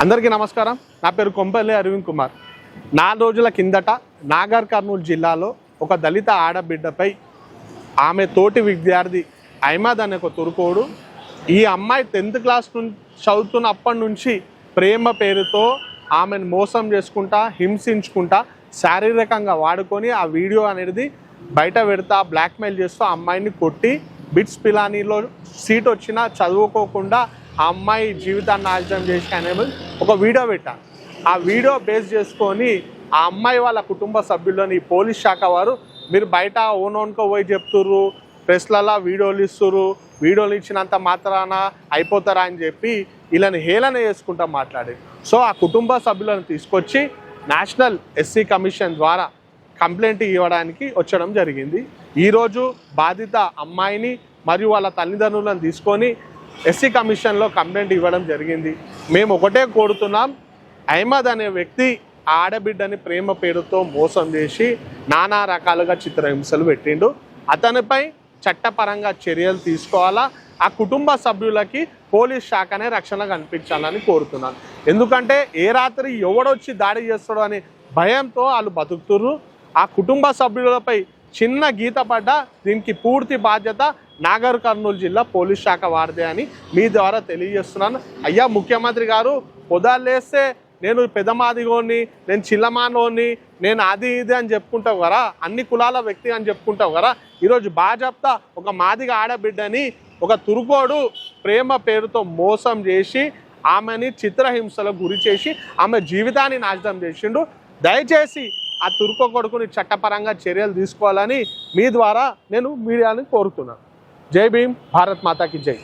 అందరికీ నమస్కారం. నా పేరు కొంపల్లి అరవింద్ కుమార్. 4 రోజుల కిందట నాగర్ కర్నూలు జిల్లాలో ఒక దళిత ఆడబిడ్డపై ఆమె తోటి విద్యార్థి అహ్మద్ అనే ఒక తురుకోడు ఈ అమ్మాయి 10th క్లాస్ చదువుతున్నప్పటి నుంచి ప్రేమ పేరుతో ఆమెను మోసం చేసుకుంటా హింసించుకుంటా శారీరకంగా వాడుకొని ఆ వీడియో అనేది బయట పెడతా బ్లాక్మెయిల్ చేస్తూ ఆ అమ్మాయిని కొట్టి బిట్స్ పిలానీలో సీట్ వచ్చినా చదువుకోకుండా ఆ అమ్మాయి జీవితాన్ని నాశనం చేసి అనేది ఒక వీడియో పెట్టాను. ఆ వీడియో బేస్ చేసుకొని ఆ అమ్మాయి వాళ్ళ కుటుంబ సభ్యులని పోలీస్ శాఖ వారు మీరు బయట ఓన్కో పోయి చెప్తుర్రు, ప్రెస్లలో వీడియోలు ఇస్తుర్రు, వీడియోలు ఇచ్చినంత మాత్రాన అయిపోతారా అని చెప్పి వీళ్ళని హేళన చేసుకుంటా మాట్లాడారు. సో ఆ కుటుంబ సభ్యులను తీసుకొచ్చి నేషనల్ ఎస్సీ కమిషన్ ద్వారా కంప్లైంట్ ఇవ్వడానికి వచ్చడం జరిగింది. ఈరోజు బాధిత అమ్మాయిని మరియు వాళ్ళ తల్లిదండ్రులను తీసుకొని ఎస్సీ కమిషన్లో కంప్లైంట్ ఇవ్వడం జరిగింది. మేము ఒకటే కోరుతున్నాం, అహ్మద్ అనే వ్యక్తి ఆడబిడ్డని ప్రేమ పేరుతో మోసం చేసి నానా రకాలుగా చిత్రహింసలు పెట్టిండు. అతనిపై చట్టపరంగా చర్యలు తీసుకోవాలా, ఆ కుటుంబ సభ్యులకి పోలీస్ శాఖనే రక్షణ కల్పించాలని కోరుతున్నాను. ఎందుకంటే ఏ రాత్రి ఎవడొచ్చి దాడి చేస్తాడో అనే భయంతో వాళ్ళు బతుకుతుర్రు. ఆ కుటుంబ సభ్యులపై చిన్న గీత పడ్డ దీనికి పూర్తి బాధ్యత నాగర్ కర్నూలు జిల్లా పోలీస్ శాఖ వారిదే అని మీ ద్వారా తెలియజేస్తున్నాను. అయ్యా ముఖ్యమంత్రి గారు, పొదాలేస్తే నేను పెదమాదిగోని, నేను చిల్లమానోని, నేను అది ఇది అని చెప్పుకుంటావు కదా, అన్ని కులాల వ్యక్తి అని చెప్పుకుంటావు కదా, ఈరోజు బాజాప్తా ఒక మాదిగ ఆడబిడ్డని ఒక తురుకోడు ప్రేమ పేరుతో మోసం చేసి ఆమెని చిత్రహింసలకు గురి చేసి ఆమె జీవితాన్ని నాశనం చేసిండు. దయచేసి ఆ తురుకో కొడుకుని చట్టపరంగా చర్యలు తీసుకోవాలని మీ ద్వారా నేను మీడియాని కోరుతున్నాను. జై భీమ్, భారత్ మాతాకి జై.